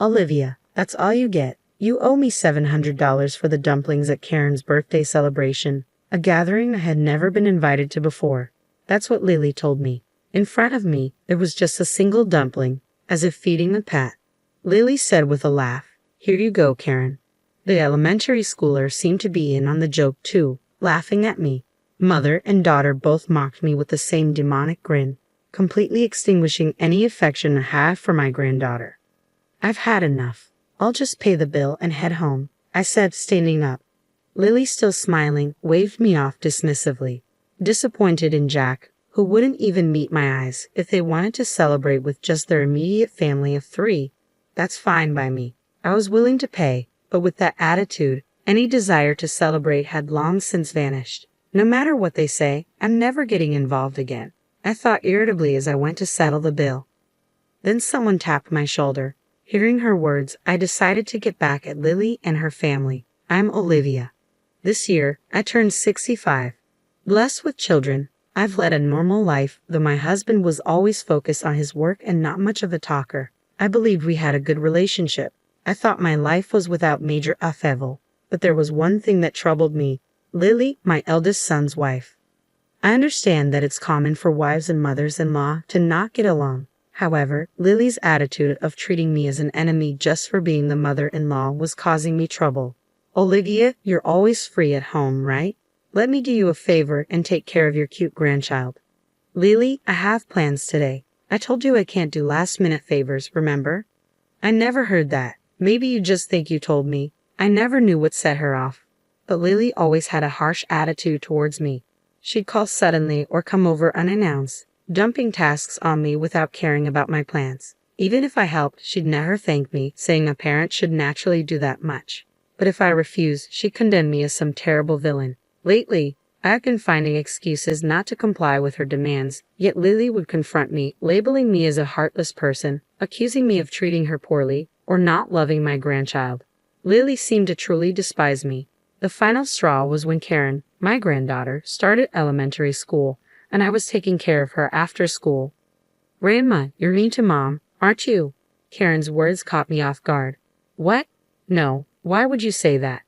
Olivia, that's all you get. You owe me $700 for the dumplings at Karen's birthday celebration, a gathering I had never been invited to before. That's what Lily told me. In front of me, there was just a single dumpling, as if feeding a pet. Lily said with a laugh, "Here you go, Karen." The elementary schooler seemed to be in on the joke too, laughing at me. Mother and daughter both mocked me with the same demonic grin, completely extinguishing any affection I had for my granddaughter. "I've had enough. I'll just pay the bill and head home," I said, standing up. Lily, still smiling, waved me off dismissively, disappointed in Jack, who wouldn't even meet my eyes if they wanted to celebrate with just their immediate family of 3. That's fine by me. I was willing to pay, but with that attitude, any desire to celebrate had long since vanished. No matter what they say, I'm never getting involved again, I thought irritably as I went to settle the bill. Then someone tapped my shoulder. Hearing her words, I decided to get back at Lily and her family. I'm Olivia. This year, I turned 65. Blessed with children, I've led a normal life, though my husband was always focused on his work and not much of a talker. I believed we had a good relationship. I thought my life was without major upheaval. But there was one thing that troubled me. Lily, my eldest son's wife. I understand that it's common for wives and mothers-in-law to not get along. However, Lily's attitude of treating me as an enemy just for being the mother-in-law was causing me trouble. "Olivia, you're always free at home, right? Let me do you a favor and take care of your cute grandchild." "Lily, I have plans today. I told you I can't do last-minute favors, remember?" "I never heard that. Maybe you just think you told me." I never knew what set her off. But Lily always had a harsh attitude towards me. She'd call suddenly or come over unannounced, dumping tasks on me without caring about my plans. Even if I helped, she'd never thank me, saying a parent should naturally do that much. But if I refused, she condemned me as some terrible villain. Lately, I've been finding excuses not to comply with her demands, yet Lily would confront me, labeling me as a heartless person, accusing me of treating her poorly, or not loving my grandchild. Lily seemed to truly despise me. The final straw was when Karen, my granddaughter, started elementary school, and I was taking care of her after school. "Grandma, you're mean to Mom, aren't you?" Karen's words caught me off guard. "What? No, why would you say that?"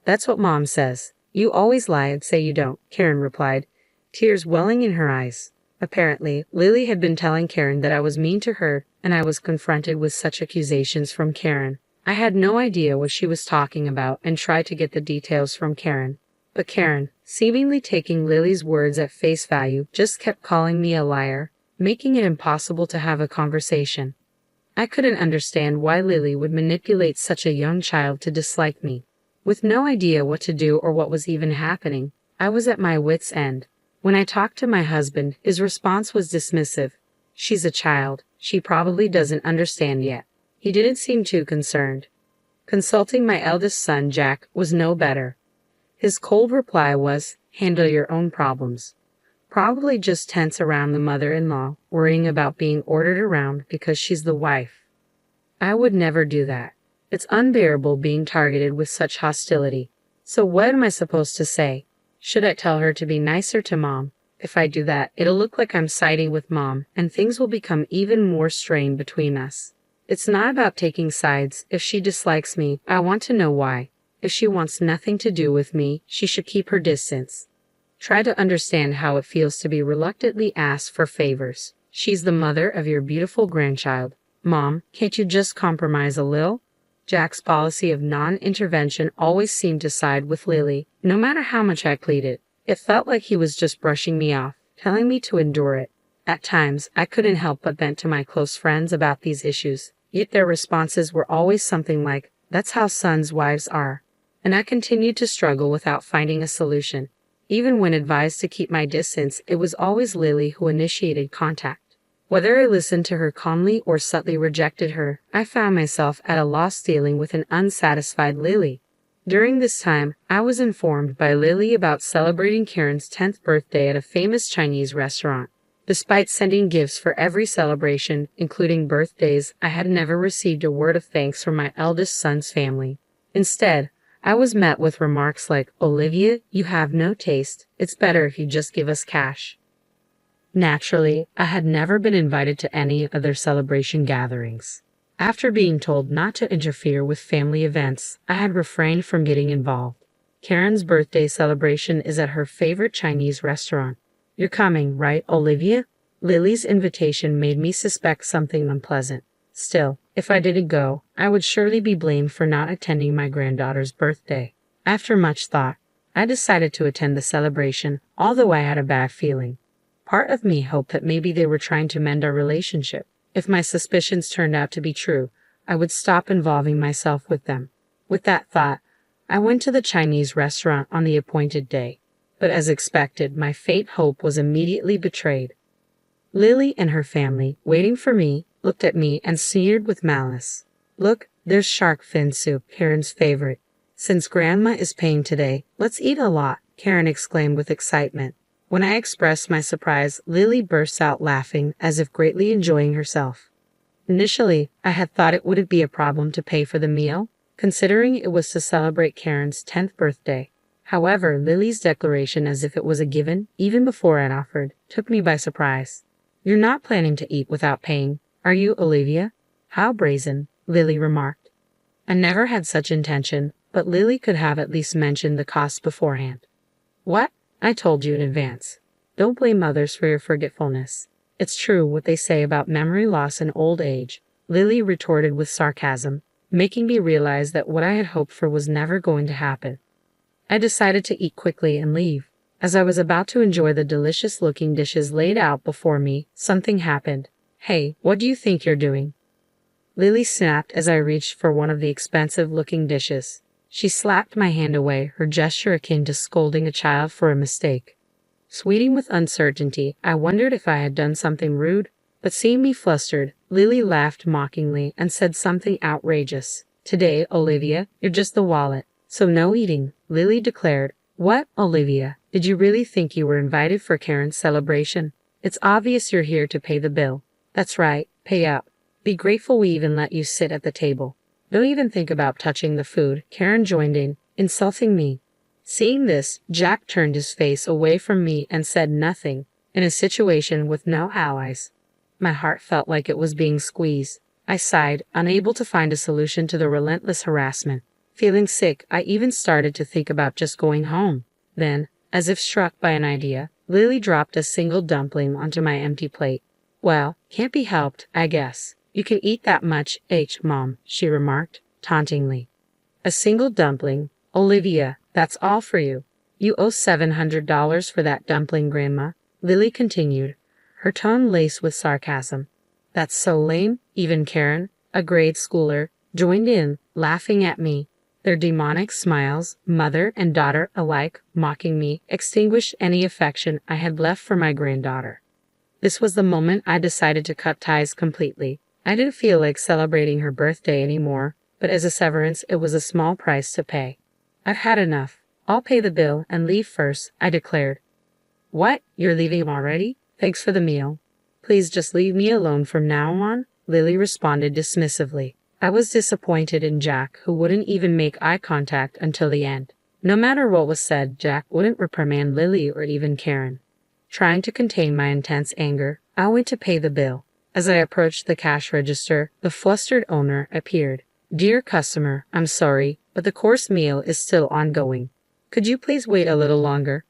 "That's what Mom says. You always lie and say you don't," Karen replied, tears welling in her eyes. Apparently, Lily had been telling Karen that I was mean to her, and I was confronted with such accusations from Karen. I had no idea what she was talking about and tried to get the details from Karen. But Karen, seemingly taking Lily's words at face value, just kept calling me a liar, making it impossible to have a conversation. I couldn't understand why Lily would manipulate such a young child to dislike me. With no idea what to do or what was even happening, I was at my wit's end. When I talked to my husband, his response was dismissive. "She's a child. She probably doesn't understand yet." He didn't seem too concerned. Consulting my eldest son, Jack, was no better. His cold reply was, "Handle your own problems." Probably just tense around the mother-in-law, worrying about being ordered around because she's the wife. I would never do that. It's unbearable being targeted with such hostility. So what am I supposed to say? Should I tell her to be nicer to Mom? If I do that, it'll look like I'm siding with Mom, and things will become even more strained between us. It's not about taking sides. If she dislikes me, I want to know why. If she wants nothing to do with me, she should keep her distance. Try to understand how it feels to be reluctantly asked for favors. She's the mother of your beautiful grandchild. Mom, can't you just compromise a little? Jack's policy of non-intervention always seemed to side with Lily, no matter how much I pleaded. It felt like he was just brushing me off, telling me to endure it. At times, I couldn't help but vent to my close friends about these issues, yet their responses were always something like, "That's how sons' wives are." And I continued to struggle without finding a solution. Even when advised to keep my distance, it was always Lily who initiated contact. Whether I listened to her calmly or subtly rejected her, I found myself at a loss dealing with an unsatisfied Lily. During this time, I was informed by Lily about celebrating Karen's 10th birthday at a famous Chinese restaurant. Despite sending gifts for every celebration, including birthdays, I had never received a word of thanks from my eldest son's family. Instead, I was met with remarks like, "Olivia, you have no taste. It's better if you just give us cash." Naturally, I had never been invited to any of their celebration gatherings. After being told not to interfere with family events, I had refrained from getting involved. Karen's birthday celebration is at her favorite Chinese restaurant. You're coming, right, Olivia? Lily's invitation made me suspect something unpleasant. Still, if I didn't go, I would surely be blamed for not attending my granddaughter's birthday. After much thought, I decided to attend the celebration, although I had a bad feeling. Part of me hoped that maybe they were trying to mend our relationship. If my suspicions turned out to be true, I would stop involving myself with them. With that thought, I went to the Chinese restaurant on the appointed day. But as expected, my faint hope was immediately betrayed. Lily and her family, waiting for me, looked at me and sneered with malice. Look, there's shark fin soup, Karen's favorite. Since Grandma is paying today, let's eat a lot, Karen exclaimed with excitement. When I expressed my surprise, Lily burst out laughing as if greatly enjoying herself. Initially, I had thought it wouldn't be a problem to pay for the meal, considering it was to celebrate Karen's 10th birthday. However, Lily's declaration as if it was a given, even before I'd offered, took me by surprise. You're not planning to eat without paying, are you, Olivia? How brazen, Lily remarked. I never had such intention, but Lily could have at least mentioned the cost beforehand. What? I told you in advance. Don't blame others for your forgetfulness. It's true what they say about memory loss and old age, Lily retorted with sarcasm, making me realize that what I had hoped for was never going to happen. I decided to eat quickly and leave. As I was about to enjoy the delicious-looking dishes laid out before me, something happened. Hey, what do you think you're doing? Lily snapped as I reached for one of the expensive-looking dishes. She slapped my hand away, her gesture akin to scolding a child for a mistake. Sweating with uncertainty, I wondered if I had done something rude, but seeing me flustered, Lily laughed mockingly and said something outrageous. Today, Olivia, you're just the wallet, so no eating, Lily declared. What, Olivia, did you really think you were invited for Karen's celebration? It's obvious you're here to pay the bill. That's right, pay up. Be grateful we even let you sit at the table. Don't even think about touching the food, Karen joined in, insulting me. Seeing this, Jack turned his face away from me and said nothing, in a situation with no allies. My heart felt like it was being squeezed. I sighed, unable to find a solution to the relentless harassment. Feeling sick, I even started to think about just going home. Then, as if struck by an idea, Lily dropped a single dumpling onto my empty plate. Well, can't be helped, I guess. You can eat that much, Mom, she remarked, tauntingly. A single dumpling? Olivia, that's all for you. You owe $700 for that dumpling, Grandma, Lily continued, her tone laced with sarcasm. That's so lame, even Karen, a grade schooler, joined in, laughing at me. Their demonic smiles, mother and daughter alike, mocking me, extinguished any affection I had left for my granddaughter. This was the moment I decided to cut ties completely. I didn't feel like celebrating her birthday anymore, but as a severance, it was a small price to pay. I've had enough. I'll pay the bill and leave first, I declared. What? You're leaving already? Thanks for the meal. Please just leave me alone from now on, Lily responded dismissively. I was disappointed in Jack, who wouldn't even make eye contact until the end. No matter what was said, Jack wouldn't reprimand Lily or even Karen. Trying to contain my intense anger, I went to pay the bill. As I approached the cash register, the flustered owner appeared. Dear customer, I'm sorry, but the course meal is still ongoing. Could you please wait a little longer?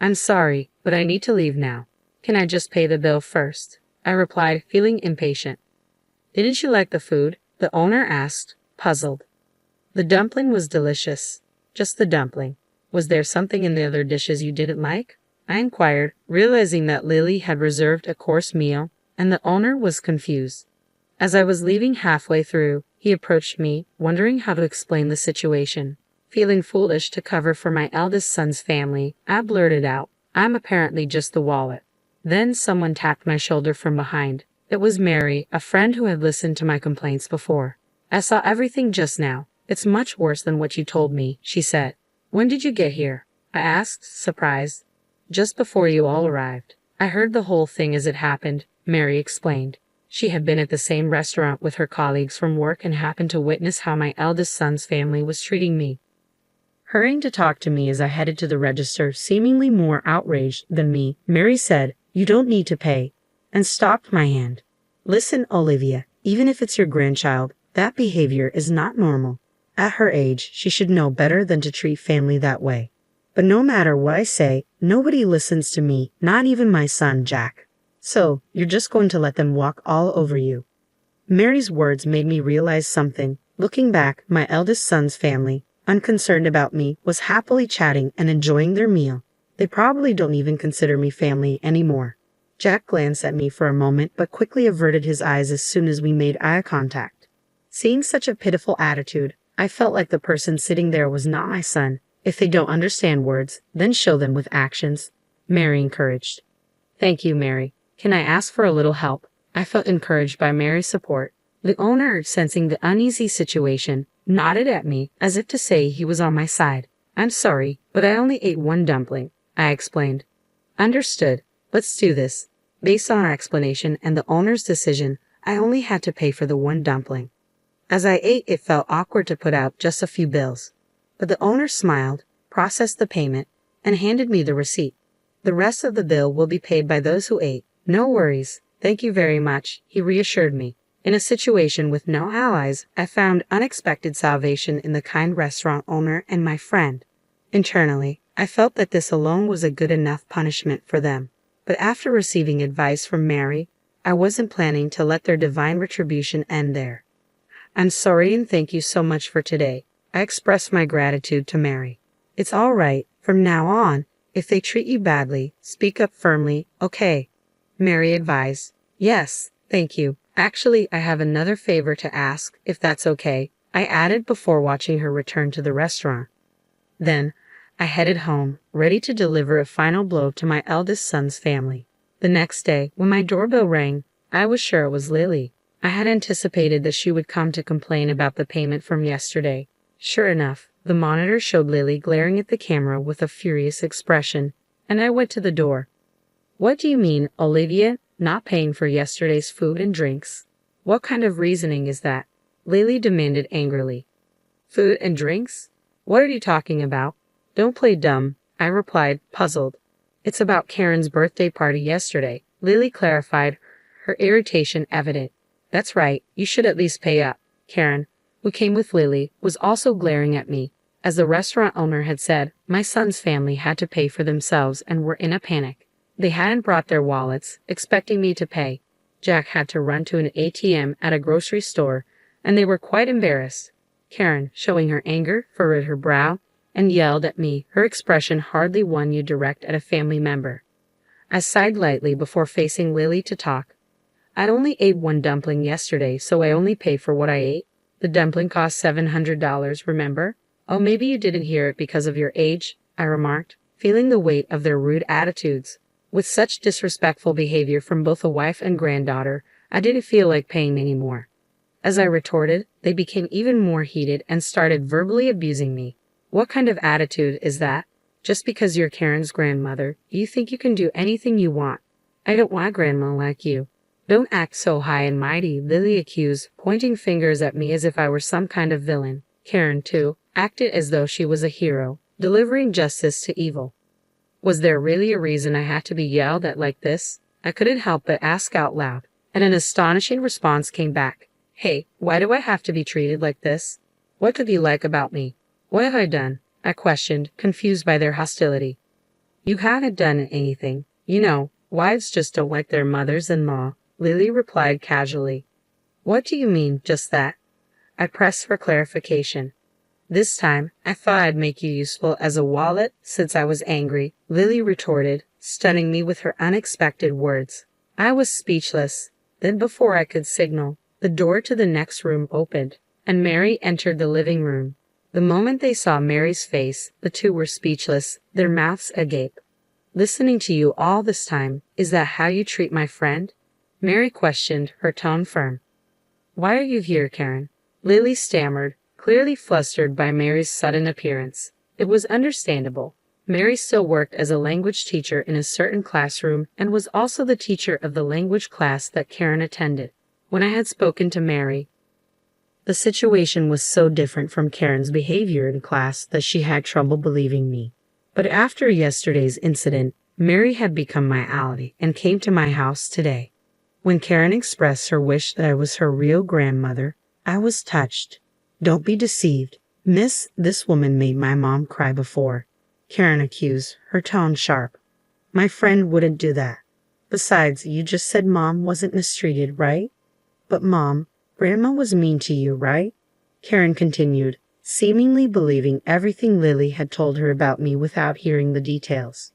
I'm sorry, but I need to leave now. Can I just pay the bill first? I replied, feeling impatient. Didn't you like the food? The owner asked, puzzled. The dumpling was delicious. Just the dumpling. Was there something in the other dishes you didn't like? I inquired, realizing that Lily had reserved a course meal, and the owner was confused. As I was leaving halfway through, he approached me, wondering how to explain the situation. Feeling foolish to cover for my eldest son's family, I blurted out, I'm apparently just the wallet. Then someone tapped my shoulder from behind. It was Mary, a friend who had listened to my complaints before. I saw everything just now. It's much worse than what you told me, she said. When did you get here? I asked, surprised. Just before you all arrived. I heard the whole thing as it happened, Mary explained. She had been at the same restaurant with her colleagues from work and happened to witness how my eldest son's family was treating me. Hurrying to talk to me as I headed to the register, seemingly more outraged than me, Mary said, You don't need to pay, and stopped my hand. Listen, Olivia, Even if it's your grandchild, that behavior is not normal. At her age, she should know better than to treat family that way. But no matter what I say, nobody listens to me, not even my son, Jack. So, you're just going to let them walk all over you. Mary's words made me realize something. Looking back, my eldest son's family, unconcerned about me, was happily chatting and enjoying their meal. They probably don't even consider me family anymore. Jack glanced at me for a moment but quickly averted his eyes as soon as we made eye contact. Seeing such a pitiful attitude, I felt like the person sitting there was not my son. If they don't understand words, then show them with actions, Mary encouraged. Thank you, Mary. Can I ask for a little help? I felt encouraged by Mary's support. The owner, sensing the uneasy situation, nodded at me as if to say he was on my side. I'm sorry, but I only ate one dumpling, I explained. Understood. Let's do this. Based on our explanation and the owner's decision, I only had to pay for the one dumpling. As I ate, it felt awkward to put out just a few bills. But the owner smiled, processed the payment, and handed me the receipt. The rest of the bill will be paid by those who ate. No worries. Thank you very much, he reassured me. In a situation with no allies, I found unexpected salvation in the kind restaurant owner and my friend. Internally, I felt that this alone was a good enough punishment for them. But after receiving advice from Mary, I wasn't planning to let their divine retribution end there. I'm sorry and thank you so much for today. I expressed my gratitude to Mary. It's all right. From now on, if they treat you badly, speak up firmly, okay? Mary advised. Yes, thank you. Actually, I have another favor to ask, if that's okay, I added before watching her return to the restaurant. Then, I headed home, ready to deliver a final blow to my eldest son's family. The next day, when my doorbell rang, I was sure it was Lily. I had anticipated that she would come to complain about the payment from yesterday. Sure enough, the monitor showed Lily glaring at the camera with a furious expression, and I went to the door. What do you mean, Olivia, not paying for yesterday's food and drinks? What kind of reasoning is that? Lily demanded angrily. Food and drinks? What are you talking about? Don't play dumb, I replied, puzzled. It's about Karen's birthday party yesterday, Lily clarified, her irritation evident. That's right, you should at least pay up. Karen, who came with Lily, was also glaring at me. As the restaurant owner had said, my son's family had to pay for themselves and were in a panic. They hadn't brought their wallets, expecting me to pay. Jack had to run to an ATM at a grocery store, and they were quite embarrassed. Karen, showing her anger, furrowed her brow, and yelled at me, her expression hardly one you direct at a family member. I sighed lightly before facing Lily to talk. I'd only ate one dumpling yesterday, so I only pay for what I ate. The dumpling cost $700, remember? Oh, maybe you didn't hear it because of your age, I remarked, feeling the weight of their rude attitudes. With such disrespectful behavior from both a wife and granddaughter, I didn't feel like paying anymore. As I retorted, they became even more heated and started verbally abusing me. What kind of attitude is that? Just because you're Karen's grandmother, you think you can do anything you want. I don't want a grandma like you. Don't act so high and mighty, Lily accused, pointing fingers at me as if I were some kind of villain. Karen, too, acted as though she was a hero, delivering justice to evil. Was there really a reason I had to be yelled at like this? I couldn't help but ask out loud, and an astonishing response came back. Hey, why do I have to be treated like this? What could you like about me? What have I done? I questioned, confused by their hostility. You haven't done anything. You know, wives just don't like their mothers-in-law, Lily replied casually. What do you mean, just that? I pressed for clarification. This time, I thought I'd make you useful as a wallet since I was angry, Lily retorted, stunning me with her unexpected words. I was speechless. Then before I could signal, the door to the next room opened, and Mary entered the living room. The moment they saw Mary's face, the two were speechless, their mouths agape. Listening to you all this time, is that how you treat my friend? Mary questioned, her tone firm. Why are you here, Karen? Lily stammered, clearly flustered by Mary's sudden appearance. It was understandable. Mary still worked as a language teacher in a certain classroom and was also the teacher of the language class that Karen attended. When I had spoken to Mary, the situation was so different from Karen's behavior in class that she had trouble believing me. But after yesterday's incident, Mary had become my ally and came to my house today. When Karen expressed her wish that I was her real grandmother, I was touched. Don't be deceived, miss, this woman made my mom cry before, Karen accused, her tone sharp. My friend wouldn't do that. Besides, you just said Mom wasn't mistreated, right? But Mom, Grandma was mean to you, right? Karen continued, seemingly believing everything Lily had told her about me without hearing the details.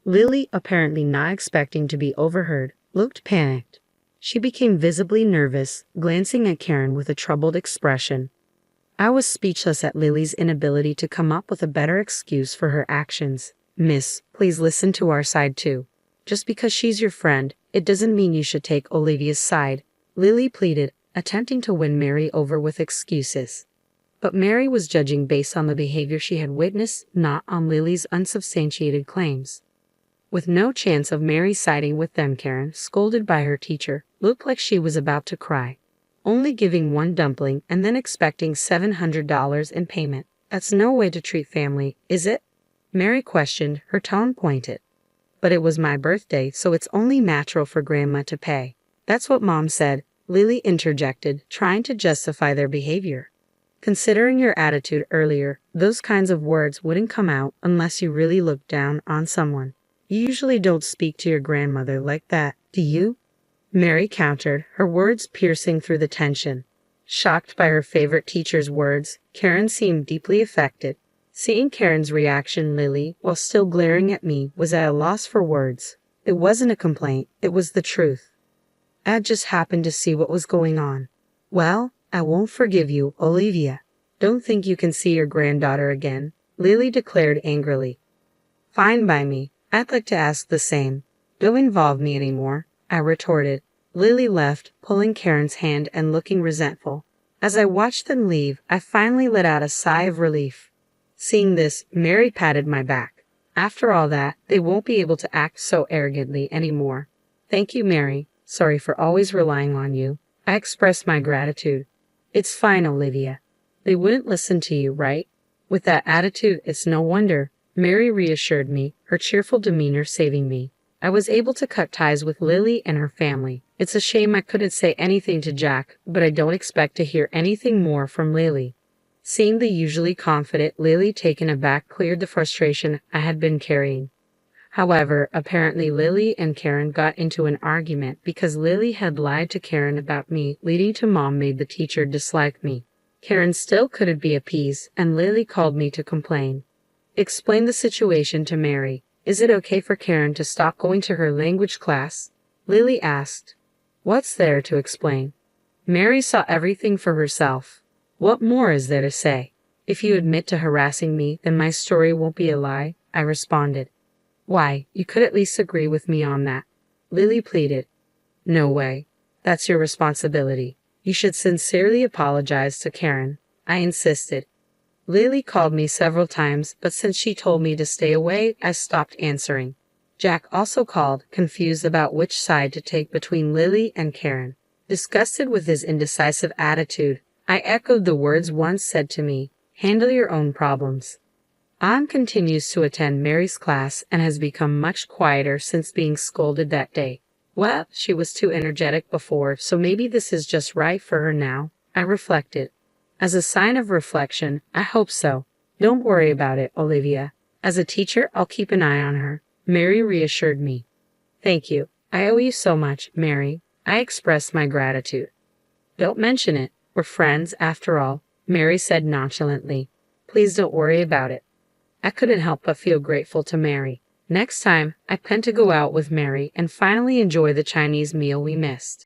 Lily, apparently not expecting to be overheard, looked panicked. She became visibly nervous, glancing at Karen with a troubled expression. I was speechless at Lily's inability to come up with a better excuse for her actions. Miss, please listen to our side too. Just because she's your friend, it doesn't mean you should take Olivia's side, Lily pleaded, attempting to win Mary over with excuses. But Mary was judging based on the behavior she had witnessed, not on Lily's unsubstantiated claims. With no chance of Mary siding with them, Karen, scolded by her teacher, looked like she was about to cry. Only giving one dumpling and then expecting $700 in payment. That's no way to treat family, is it? Mary questioned, her tone pointed. But it was my birthday, so it's only natural for Grandma to pay. That's what Mom said, Lily interjected, trying to justify their behavior. Considering your attitude earlier, those kinds of words wouldn't come out unless you really looked down on someone. You usually don't speak to your grandmother like that, do you? Mary countered, her words piercing through the tension. Shocked by her favorite teacher's words, Karen seemed deeply affected. Seeing Karen's reaction, Lily, while still glaring at me, was at a loss for words. It wasn't a complaint, it was the truth. I just happened to see what was going on. Well, I won't forgive you, Olivia. Don't think you can see your granddaughter again, Lily declared angrily. Fine by me. I'd like to ask the same. Don't involve me anymore, I retorted. Lily left, pulling Karen's hand and looking resentful. As I watched them leave, I finally let out a sigh of relief. Seeing this, Mary patted my back. After all that, they won't be able to act so arrogantly anymore. Thank you, Mary. Sorry for always relying on you. I express my gratitude. It's fine, Olivia. They wouldn't listen to you, right? With that attitude, it's no wonder. Mary reassured me, her cheerful demeanor saving me. I was able to cut ties with Lily and her family. It's a shame I couldn't say anything to Jack, but I don't expect to hear anything more from Lily. Seeing the usually confident Lily taken aback cleared the frustration I had been carrying. However, apparently Lily and Karen got into an argument because Lily had lied to Karen about me, leading to Mom made the teacher dislike me. Karen still couldn't be appeased, and Lily called me to complain. Explain the situation to Mary. Is it okay for Karen to stop going to her language class? Lily asked. What's there to explain? Mary saw everything for herself. What more is there to say? If you admit to harassing me, then my story won't be a lie, I responded. Why, you could at least agree with me on that, Lily pleaded. No way. That's your responsibility. You should sincerely apologize to Karen, I insisted. Lily called me several times, but since she told me to stay away, I stopped answering. Jack also called, confused about which side to take between Lily and Karen. Disgusted with his indecisive attitude, I echoed the words once said to me, handle your own problems. Anne continues to attend Mary's class and has become much quieter since being scolded that day. Well, she was too energetic before, so maybe this is just right for her now, I reflected. As a sign of reflection, I hope so. Don't worry about it, Olivia. As a teacher, I'll keep an eye on her, Mary reassured me. Thank you. I owe you so much, Mary. I expressed my gratitude. Don't mention it. We're friends, after all, Mary said nonchalantly. Please don't worry about it. I couldn't help but feel grateful to Mary. Next time, I plan to go out with Mary and finally enjoy the Chinese meal we missed.